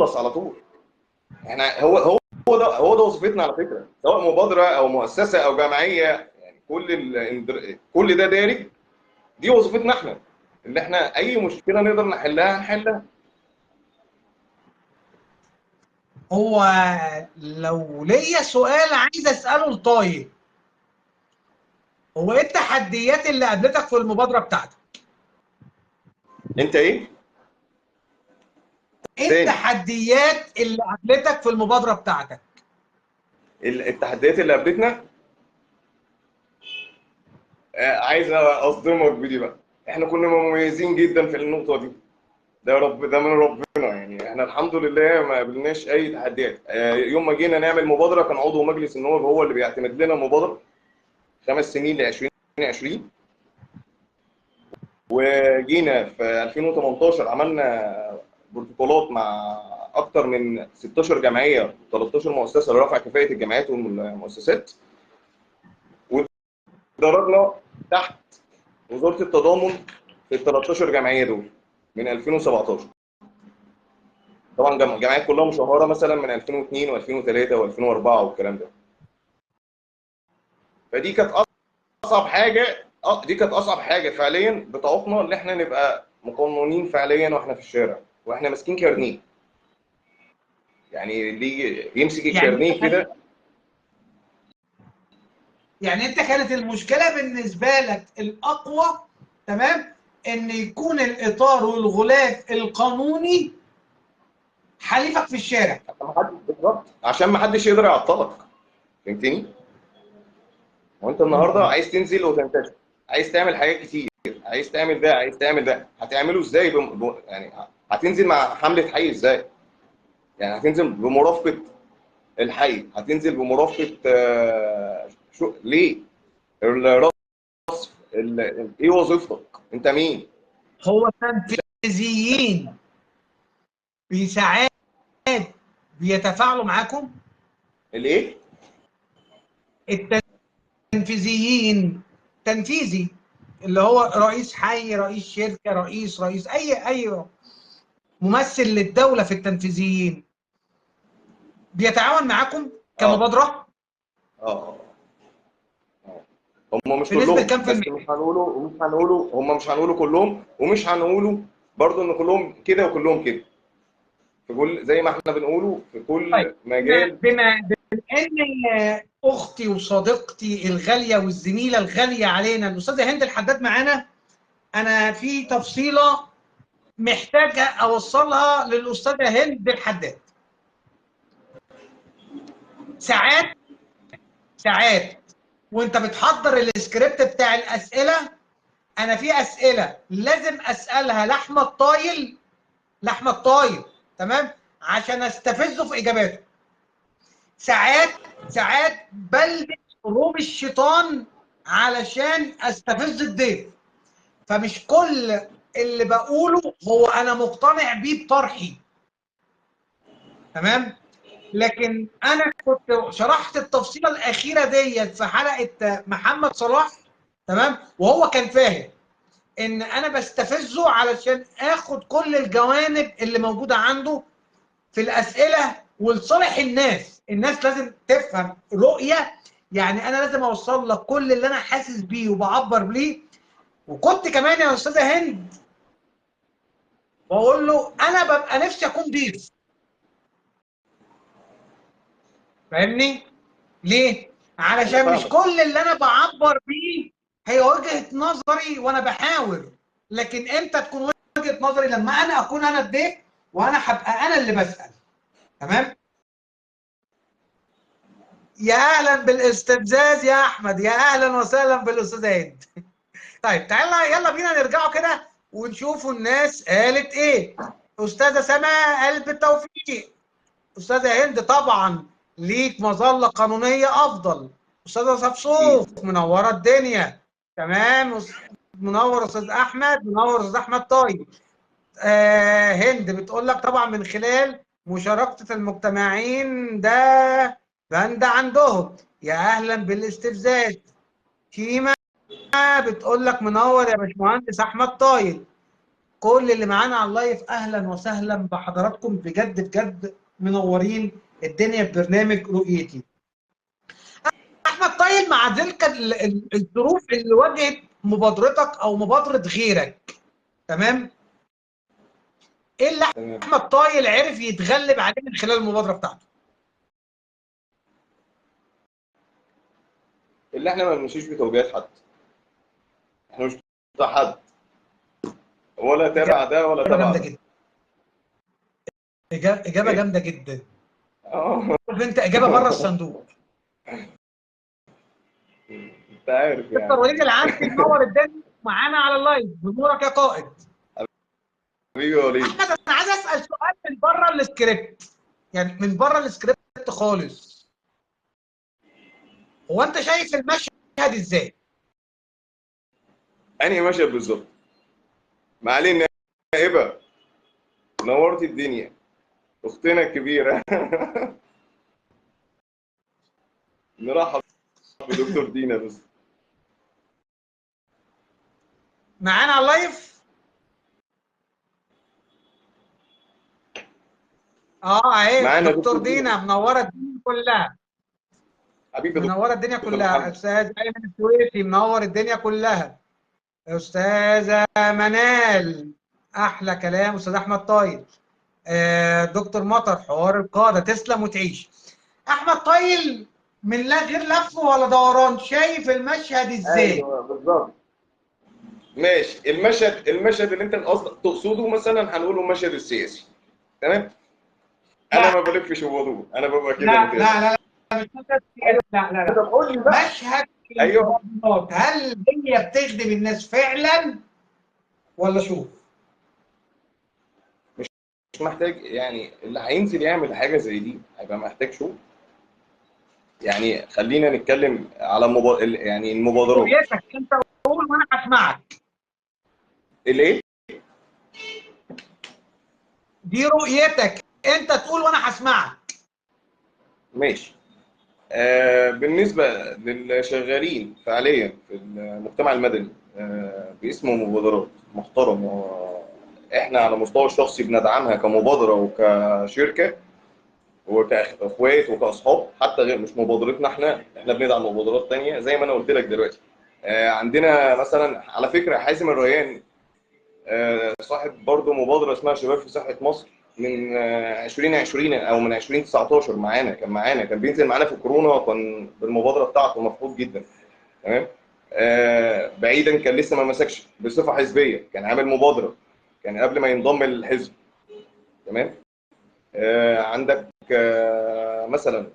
بنخلص على طول. احنا هو ده وظيفتنا على فكره، سواء مبادره او مؤسسه او جمعيه، يعني كل ده دارج. دي وظيفتنا احنا، ان احنا اي مشكله نقدر نحلها. هو لو ليا سؤال عايز اساله لطايل، هو ايه التحديات اللي قابلتك في المبادره بتاعتك؟ انت ايه؟ ايه تاني. التحديات اللي قابلتك في المبادره بتاعتك؟ التحديات اللي قابلتنا، عايز اصدمك بدي بقى. احنا كنا مميزين جدا في النقطه دي. ده من ربنا يعني. احنا الحمد لله ما قابلناش اي تحديات. يوم ما جينا نعمل مبادره كان عضو مجلس النواب هو اللي بيعتمد لنا المبادره 5 سنين ل 2020. وجينا في 2018 عملنا بروتوكولات مع اكتر من 16 جمعيه و13 مؤسسه لرفع كفاءه الجامعات والمؤسسات. ودرجنا تحت وزاره التضامن في ال 13 جمعيه دول من 2017. طبعا جامعات كلها مشهوره مثلا من 2002 و2003 و2004 والكلام ده. فدي كانت اصعب حاجه. دي كانت اصعب حاجه فعليا بتعوقنا، ان احنا نبقى مقننين فعليا واحنا في الشارع واحنا ماسكين كارنيه. يعني اللي يمسك الكارنيه كده. يعني انت كانت المشكله بالنسبه لك الاقوى، تمام، ان يكون الاطار والغلاف القانوني حليفك في الشارع. بالظبط، عشان ما حدش يقدر يعطلك. فهمتني؟ وانت النهارده عايز تنزل وتنتشر، عايز تعمل حاجات كتير، عايز تعمل ده، عايز تعمل ده، هتعمله ازاي؟ يعني هتنزل مع حمله حي ازاي؟ يعني هتنزل بمرافقه الحي، هتنزل بمرافقه شو ليه؟ الرصف، ايه وظيفتك؟ انت مين؟ هو التنفيذيين بساعات بيتفاعلوا معاكم؟ الايه؟ التنفيذيين، تنفيذي اللي هو رئيس حي، رئيس شركه، رئيس اي ممثل للدوله في التنفيذيين، بيتعاون معاكم اه كمبادره؟ اه هم مش بنسبه كلهم، كام في بس المية؟ مش هنقوله كلهم، ومش هنقوله برضه ان كلهم كده وكلهم كده. في كل، زي ما احنا بنقوله، في طيب، كل مجال. بما ان اختي وصديقتي الغاليه والزميله الغاليه علينا الاستاذه هند الحداد معانا، انا في تفصيله محتاجه اوصلها للاستاذه هند الحداد. ساعات وانت بتحضر السكريبت بتاع الاسئله، انا في اسئله لازم اسالها لاحمد طايل، تمام، عشان استفزه في اجاباته. ساعات بلبس روب الشيطان علشان استفز الضيف. فمش كل اللي بقوله هو انا مقتنع بيه بطرحي، تمام، لكن انا كنت شرحت التفصيله الاخيره ديت في حلقه محمد صلاح، تمام، وهو كان فاهم ان انا بستفزه علشان اخد كل الجوانب اللي موجوده عنده في الاسئله ولصالح الناس لازم تفهم رؤيه. يعني انا لازم اوصل لك كل اللي انا حاسس بيه وبعبر بيه. وكنت كمان يا استاذه هند بقول له انا ببقى نفسي اكون ضيف، فاهمني؟ ليه؟ انا علشان مش فاهمك. كل اللي انا بعبر بيه هي وجهه نظري وانا بحاور، لكن امتى تكون وجهه نظري؟ لما انا اكون انا الضيف وانا هبقى انا اللي بسال، تمام؟ يا اهلا بالاستفزاز يا احمد، يا اهلا وسهلا بالاستاذه هند. طيب تعالى يلا بينا نرجعوا كده ونشوفوا الناس قالت ايه. استاذه سما قلب التوفيق. استاذه هند طبعا ليك مظله قانونيه افضل. استاذه اكيد. صفصوف منوره الدنيا، تمام. منور استاذ احمد، منور استاذ احمد طيب. هند بتقول لك طبعا من خلال مشاركه المجتمعين ده بند عندهم، يا اهلا بالاستفزاز. شيماء بتقول لك منور يا باشمهندس احمد طايل. كل اللي معانا على اللايف اهلا وسهلا بحضراتكم، بجد بجد منورين الدنيا في برنامج رؤيتي. احمد طيب، مع تلك الظروف اللي واجهت مبادرتك او مبادره غيرك، تمام، ايه اللي تمام. احمد طايل عرف يتغلب عليه من خلال المبادره بتاعته؟ اللي احنا ما بنمشيش بتوجيهات حد، احنا مش بتاع حد، ولا تابع ده ولا اجابه تابع جامده ده. جدا، اجابه ايه؟ جامده جدا. اه. شوف انت اجابه بره الصندوق. انت عارف دكتور وليد يعني. العنسي منور الدنيا معانا على اللايف، بنورك يا قائد. حبيبي يا وليد. احمد، انا عايز اسال سؤال من بره السكريبت، يعني من بره السكريبت خالص. هو انت شايف المشهد ازاي؟ انهي مشهد بالظبط؟ ما علينا. هبه، نورت الدنيا، اختنا الكبيره. نرحب بدكتور دينا بس. معانا على اللايف. اهي معانا دكتور دكتور دينا. دينا منوره الدنيا كلها. حبيبي يا منوره الدنيا دكتور كلها. محمد. استاذ ايمن السويسي منور الدنيا كلها. استاذه منال، احلى كلام. استاذ احمد طيب. دكتور مطر، حوار القاده، تسلم وتعيش. احمد طيب، من لا غير لف ولا دوران، شايف المشهد ازاي؟ ايوه بالظبط. ماشي، المشهد اللي انت تقصده مثلا هنقوله المشهد السياسي. تمام. انا لا ما بلفش وبدور، انا ببقى كده ما لا لا تقلقش. لا لا، مش مشهد ايوه. سياسي، لا لا لا. طب قول لي بقى. مشهد ايوه. المبادرات، هل هي بتخدم الناس فعلا ولا شوف؟ مش محتاج يعني اللي هينزل يعمل حاجه زي دي هيبقى محتاج شو. يعني خلينا نتكلم على يعني المبادرات. رؤيتك انت، قول وانا هسمعك. الايه؟ دي رؤيتك انت، تقول وانا هسمعك. ماشي. بالنسبه للشغالين فعليا في المجتمع المدني باسمه مبادرات محترم، احنا على المستوى الشخصي بندعمها كمبادره وكشركه وكاخوات وكاصحاب، حتى غير مش مبادرتنا احنا بندعم مبادرات تانية زي ما انا قلت لك دلوقتي. عندنا مثلا على فكره حازم الريان، صاحب برضه مبادره اسمها شباب في صحه مصر، من 2020 او من 2019 معانا، كان بينزل معانا في الكورونا، كان بالمبادره بتاعته مفقود جدا. تمام. بعيدا كان لسه ما مسكش بصفه حزبيه، كان عامل مبادره، كان قبل ما ينضم للحزب. تمام. عندك مثلا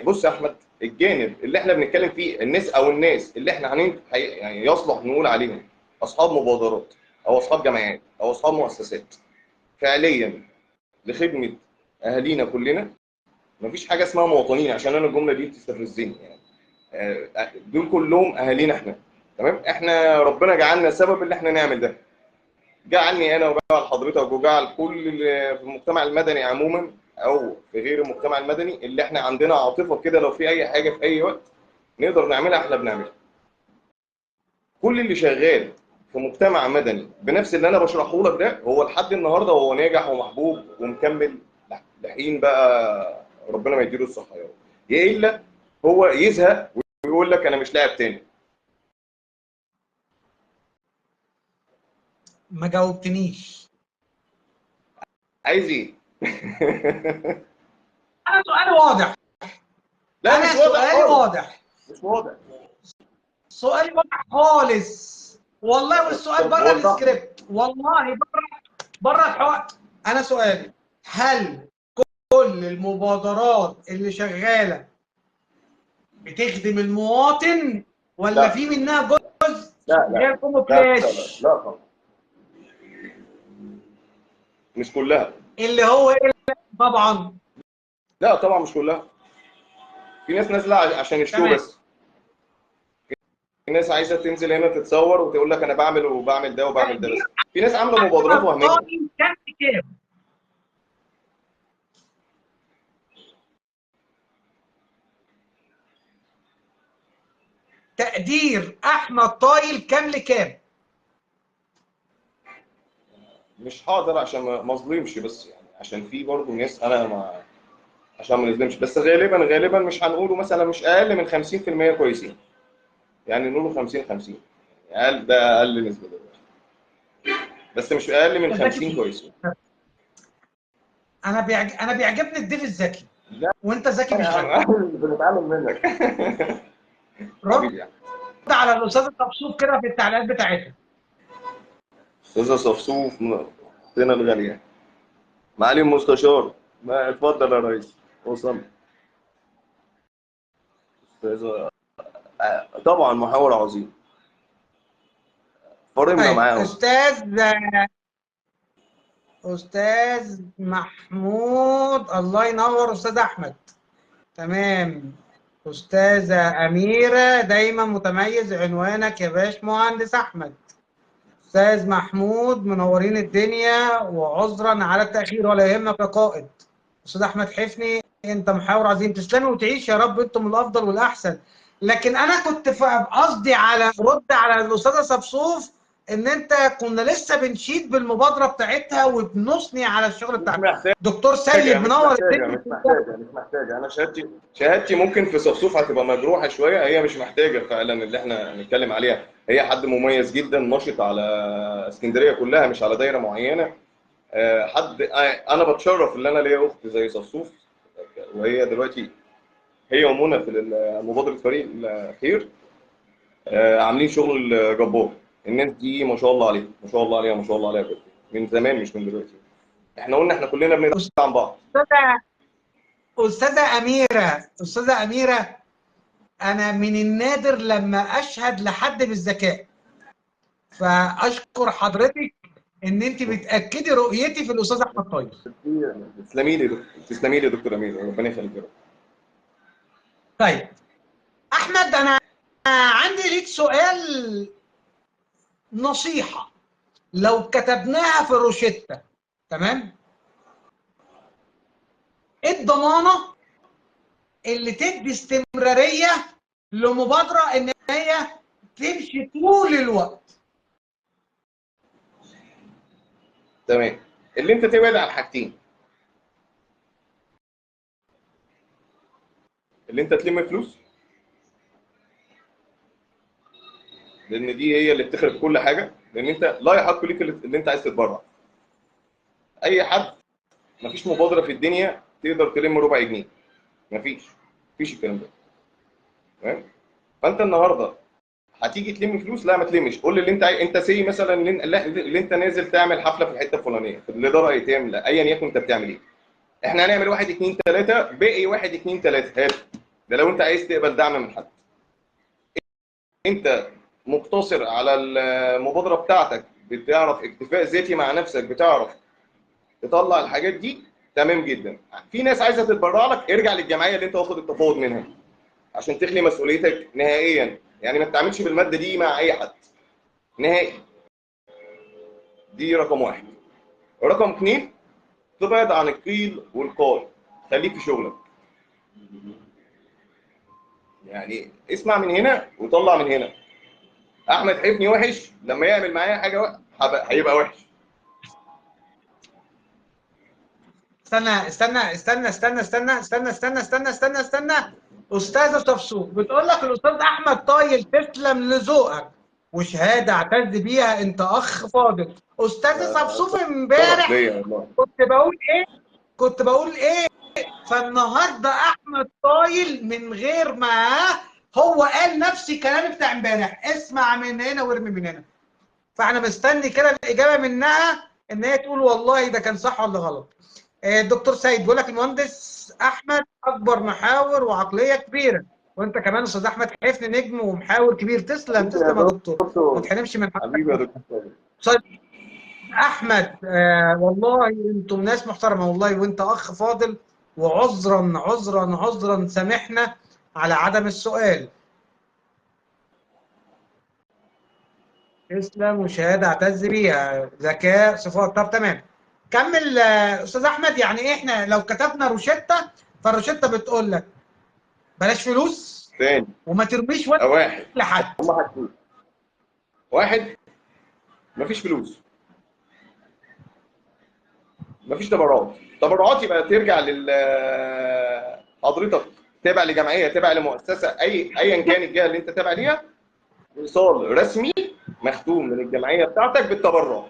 بص يا احمد، الجانب اللي احنا بنتكلم فيه الناس اللي احنا يعني يصلح نقول عليهم اصحاب مبادرات او اصحاب جمعيات او اصحاب مؤسسات فعليا لخدمه اهالينا كلنا. مفيش حاجه اسمها مواطنين، عشان انا الجمله دي بتستفزني يعني. دول كلهم اهالينا احنا. تمام. احنا ربنا جعلنا سبب اللي احنا نعمل ده، جعلني انا وجعل حضرتك وجعل كل اللي في المجتمع المدني عموما او في غير المجتمع المدني، اللي احنا عندنا عاطفه كده، لو في اي حاجه في اي وقت نقدر نعملها احنا بنعملها. كل اللي شغال في مجتمع مدني بنفس اللي انا بشرحه لك ده، هو لحد النهارده هو ناجح ومحبوب ومكمل لحين بقى ربنا ما يديله الصحه يا رب. يا الا هو يزهق ويقول لك انا مش لاعب تاني. ما جاوبتنيش. عايز ايه؟ انا سؤالي واضح. لا مش انا واضح سؤالي خالص. واضح. مش واضح. سؤالي واضح خالص والله، والسؤال طب بره وضح لي. السكريبت والله، بره الحوار. انا سؤالي، هل كل المبادرات اللي شغاله بتخدم المواطن، ولا لا في منها جزء لا زي لا لا لا لا الكوموفلاش؟ لا طبعا. مش كلها. اللي هو ايه؟ طبعا. لا طبعا مش كلها. في ناس نازله عشان الشو تمام. بس. في ناس عايزه تنزل هنا تتصور وتقول لك انا بعمل وبعمل ده وبعمل ده تقدير بس. في ناس عامله مبادرات احمد وهميه. طاهر كان كام؟ تقدير احمد طايل كام لكام؟ مش هقدر عشان ما اظلمش، بس يعني عشان في برضه ناس انا ما، عشان ما نظلمش، بس غالبا مش هنقوله مثلا مش اقل من 50% كويسين، يعني نقوله 50 50، اقل ده اقل نسبه دلوقتي، بس مش اقل من ذكي 50 كويسين. انا بيعجبني الضيف الذكي، لا وانت ذكي يا مش غبي. عم بنتعلم منك. رد حبيبي يعني. على الاستاذ الطبسوب كده في التعليقات بتاعتها. استاذه صفصوف اختنا الغاليه، معالي المستشار، ما اتفضل يا ريس. وصل. استاذه طبعا محاور عظيم، فرمنا طيب معاهم. استاذ محمود، الله ينور استاذ احمد. تمام. استاذه اميره، دايما متميز، عنوانك يا باشمهندس احمد. استاذ محمود، منورين الدنيا، وعذرا على التاخير ولا يهمك يا قائد. استاذ احمد حفني، انت محاور عظيم، تسلمي وتعيش يا رب، انتم الافضل والاحسن. لكن انا كنت قصدي على رد على الاستاذه صفصوف، ان انت كنا لسه بنشيد بالمبادره بتاعتها وبنثني على الشغل مش بتاعها. محتاجه دكتور سيد مش منور محتاجه الدنيا. مش محتاجه انا شهادتي ممكن في صفصوف هتبقى مجروحه شويه، هي مش محتاجه فعلا اللي احنا نتكلم عليها. هي حد مميز جدا، نشط على اسكندريه كلها مش على دايره معينه. حد انا بتشرف ان انا ليا اخت زي صفصوف، وهي دلوقتي هي ومنى في مبادره فريق الخير، عاملين شغل جبار. الناس دي ما شاء الله عليها ما شاء الله عليها ما شاء الله عليها بجد، من زمان مش من دلوقتي. احنا قلنا احنا كلنا بندعم بعض. استاذه اميره، انا من النادر لما اشهد لحد بالذكاء، فاشكر حضرتك ان انت بتاكدي رؤيتي في الاستاذ احمد طيب. تسلمي لي تسلمي لي يا دكتور امير، ربنا يخليك يا رب. طيب احمد، انا عندي ليك سؤال، نصيحه لو كتبناها في الروشتة، تمام، ايه الضمانه اللي تدي استمراريه لمبادره ان هي تمشي طول الوقت؟ تمام. اللي انت تبعد عن حاجتين، اللي انت تلم فلوس، لان دي هي اللي بتخرب كل حاجه، لان انت لا يحق ليك اللي انت عايز تتبرع. اي حد، مفيش مبادره في الدنيا تقدر تلم ربع جنيه، مفيش الكلام ده. تمام. فانت النهارده هتيجي تلم فلوس، لا ما تلمش، قول لي اللي انت انت سي مثلا اللي انت نازل تعمل حفله في الحته الفلانيه في الاداره ايتام، لا ايا يكن انت بتعمل ايه. احنا هنعمل 1 2 3 باقي 1 2 3 هات. ده لو انت عايز تقبل دعم من حد. انت مقتصر على المبادره بتاعتك، بتعرف اكتفاء ذاتي مع نفسك، بتعرف تطلع الحاجات دي، تمام جدا. في ناس عايزه تتبرع لك، ارجع للجمعيه اللي انت واخد التفاوض منها عشان تخلي مسؤوليتك نهائيا، يعني ما تتعاملش بالماده دي مع اي حد نهائي. دي رقم واحد. رقم اثنين، تبعد عن القيل والقال، خليك في شغلك. يعني اسمع من هنا وطلع من هنا. احمد حفني وحش، لما يعمل معايا حاجه هيبقى وحش. استنى. استاذه صفصوف بتقول لك الاستاذ احمد طايل تسلم لذوقك وشهاده اعتز بيها، انت اخ فاضل. استاذه صفصوف شرف امبارح ليا والله. كنت بقول ايه فالنهارده احمد طايل من غير ما هو قال نفس الكلام بتاع امبارح، اسمع من هنا وارمي من هنا. فاحنا مستني كده الاجابه منها ان هي تقول والله ده كان صح ولا غلط. الدكتور سيد بيقول لك المهندس احمد اكبر محاور وعقليه كبيره، وانت كمان استاذ احمد حفني نجم ومحاور كبير. تسلم حبيبي يا تسلم يا دكتور، ما دكتور، تحرمش من حبيبي يا حضرتك. دكتور. طيب احمد، والله انتم ناس محترمه والله، وانت اخ فاضل، وعذرا سامحنا على عدم السؤال. تسلم وشهاده اعتز بيها، ذكاء، صفات. طب تمام، كمل استاذ احمد. يعني إيه احنا لو كتبنا روشته، فالروشته بتقول لك بلاش فلوس تاني. وما ترميش ولا واحد، لحد. هم حاجتين. واحد، مفيش فلوس. مفيش تبرعات. تبرعات يبقى ترجع حضرتك تابع لجمعيه، تابع لمؤسسه، ايا كان الجهه اللي انت تابع ليها، ايصال رسمي مختوم من الجمعيه بتاعتك بالتبرع.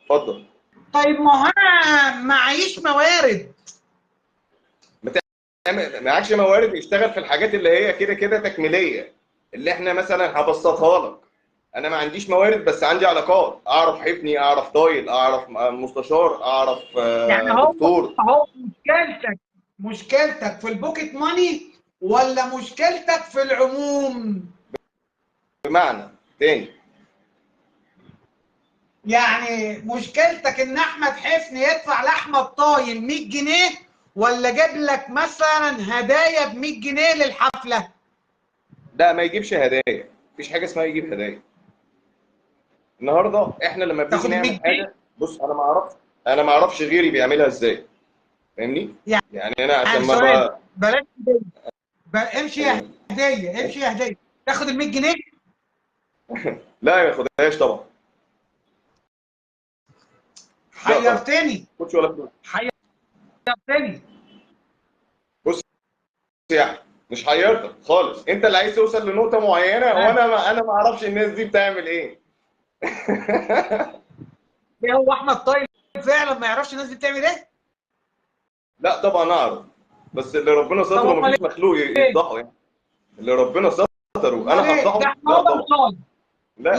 اتفضل. طيب ما هو انا معيش موارد. معكش موارد، اشتغل في الحاجات اللي هي كده كده تكميليه، اللي احنا مثلا هبسطها لك. انا ما عنديش موارد بس عندي علاقات، اعرف حفني، اعرف طايل، اعرف مستشار، اعرف يعني هو دكتور. هو مشكلتك في البوكيت ماني ولا مشكلتك في العموم؟ بمعنى تاني، يعني مشكلتك ان احمد حفني يدفع لاحمد طايل 100 جنيه ولا جاب لك مثلا هدايا ب 100 جنيه للحفله؟ ده ما يجيبش هدايا، مفيش حاجه اسمها يجيب هدايا. النهارده احنا لما بنيجي تاخد ال 100 نعمل جنيه حاجه، بص انا ما اعرفش غيري بيعملها ازاي، فاهمني؟ يعني انا عشان يعني ما سؤال، بقى بلاش هدية. امشي يا تمام. هديه، امشي يا هديه. تاخد ال 100 جنيه؟ لا ما ياخدهاش طبعا. لا طبعا ما حيرتني، ياخدش ولا فلوس. حيرتني. بص يا أحمد، مش حيرتك خالص، انت اللي عايز توصل لنقطه معينه، ها، وانا ما اعرفش الناس دي بتعمل ايه. ايه هو احمد طيب فعلا ما يعرفش الناس دي بتعمل ايه؟ لا طبعا اعرف، بس اللي ربنا طب ستره امال مفيش مخلوق ايه؟ يفضحه يعني. اللي ربنا ستره امال انا ايه؟ ده هفضحه؟ احنا لا اوضه طبعا. وصاله. لا.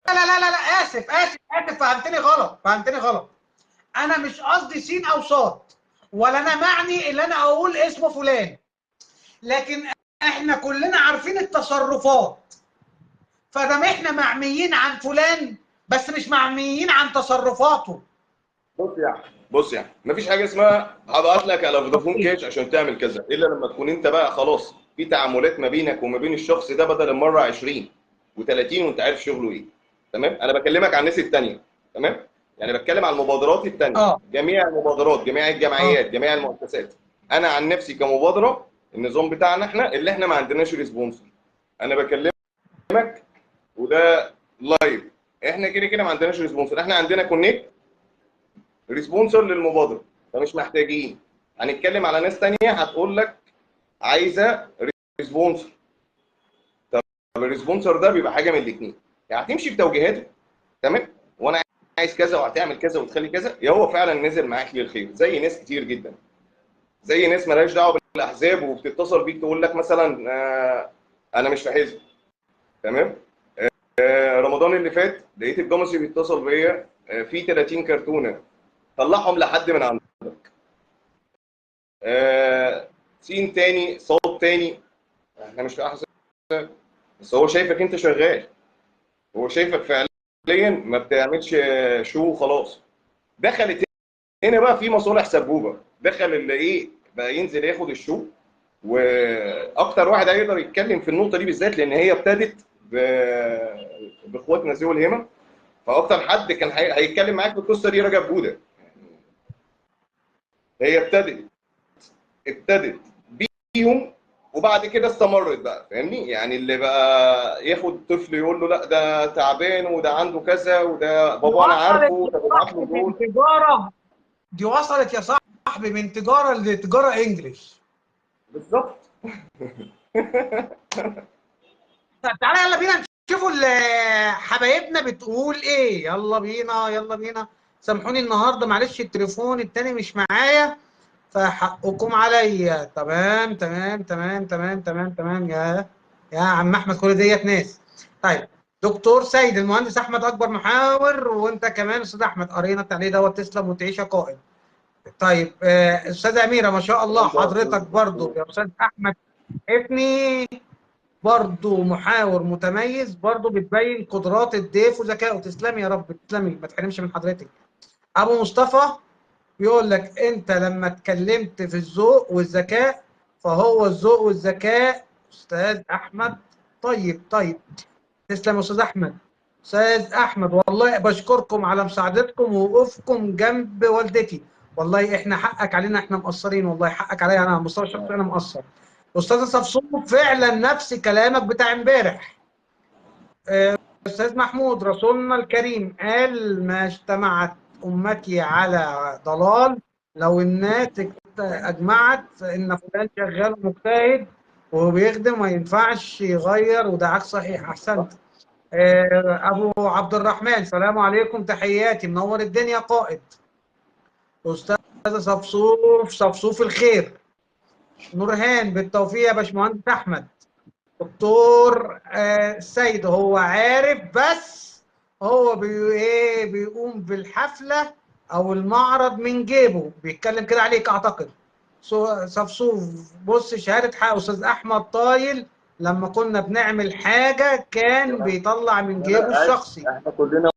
لا لا لا، اسف اسف اسف، فهمتني غلط، فهمتني غلط. انا مش قصدي سين او صاد، ولا انا معني ان انا اقول اسم فلان، لكن احنا كلنا عارفين التصرفات. فدام احنا معميين عن فلان بس مش معميين عن تصرفاته. بص يعني مفيش حاجه اسمها هبعت لك على فودافون اوكي. كاش عشان تعمل كذا، الا لما تكون انت بقى خلاص في تعاملات ما بينك وما بين الشخص ده بدل المره 20 و30 وانت عارف شغله ايه. تمام، انا بكلمك عن الناس التانيه. تمام، يعني بتكلم عن المبادرات التانيه، اه جميع المبادرات، جميع اه الجمعيات، جميع المؤسسات. انا عن نفسي كمبادره، النظام بتاعنا احنا اللي احنا ما عندناش ريسبونسر. انا بكلمك وده لايف، احنا كده كده ما عندناش ريسبونسر، احنا عندنا كونكت ريسبونسر للمبادره، فمش محتاجين. هنتكلم على ناس تانية هتقول لك عايزه ريسبونسر. طب الريسبونسر ده بيبقى حاجه من الاثنين، يعني هتمشي بتوجيهاته، تمام، وانا عايز كذا وهتعمل كذا وتخلي كذا، يا هو فعلا نزل معاك للخير زي ناس كتير جدا، زي ناس مالهاش دعوه بالاحزاب وبتتصل بيك تقول لك مثلا انا مش في حزب. تمام. رمضان اللي فات لقيت الجمصي بيتصل بيا في 30 كرتونه طلعهم لحد من عنده. سين تاني، صوت تاني، احنا مش في احسن، بس هو شايفك انت شغال، هو شايفك فعليا ما بتعملش شو خلاص. دخلت هنا بقى في مصالح سبوبه، دخل اللي ايه بقى ينزل ياخد الشو. واكتر واحد هيقدر يتكلم في النقطه دي بالذات لان هي ابتدت باخواتنا ذوي الهمم، فاكتر حد كان هيتكلم معاك في القصه دي رجب جوده. هي ابتدت بيهم، وبعد كده استمرت بقى، فاهمني؟ يعني اللي بقى ياخد طفل يقول له لا ده تعبان وده عنده كذا وده دي بابا انا وصلت عارفه، يا طب ابعت له صاحبي من دول. تجاره، دي وصلت يا صاحبي من تجاره لتجاره انجليش. بالظبط. طب تعالى يلا بينا نشوفوا حبايبنا بتقول ايه. يلا بينا يلا بينا. سامحوني النهارده معلش التليفون التاني مش معايا، فحقكم عليا. تمام تمام تمام تمام تمام تمام يا عم احمد، كل ديت ناس. طيب، دكتور سيد المهندس احمد اكبر محاور، وانت كمان استاذ احمد قرينا التعليق دوت، تسلم وتعيش يا قائد. طيب استاذه اميره ما شاء الله، الكلام ده حضرتك برضو يا استاذ احمد ابني برضو محاور متميز، برضو بتبين قدرات الضيف وذكائه. تسلمي يا رب، تسلمي، ما تحرمش من حضرتك. ابو مصطفى بيقول لك انت لما اتكلمت في الذوق والذكاء، فهو الذوق والذكاء استاذ احمد. طيب طيب، تسلم يا استاذ احمد. استاذ احمد والله بشكركم على مساعدتكم ووقوفكم جنب والدتي. والله احنا حقك علينا، احنا مقصرين، والله حقك عليا انا على المستوى الشخصي، انا مقصر. استاذ صفصوف فعلا نفس كلامك بتاع امبارح. استاذ محمود رسولنا الكريم قال ما اجتمعت أمتي على ضلال لو الناس أجمعت إن فلان شغال مجتهد وبيخدم ما ينفعش يغير، وده عكس صحيح. أحسنت. أبو عبد الرحمن، سلام عليكم، تحياتي، منور الدنيا قائد. أستاذ صفصوف، صفصوف الخير. نورهان، بالتوفيق يا باشمهندس أحمد. دكتور السيد، هو عارف بس هو ايه بيقوم بالحفلة او المعرض من جيبه، بيتكلم كده عليك اعتقد. صفصوف، بص شهادة حق استاذ احمد طايل لما كنا بنعمل حاجة كان بيطلع من جيبه لا، الشخصي. احنا كلنا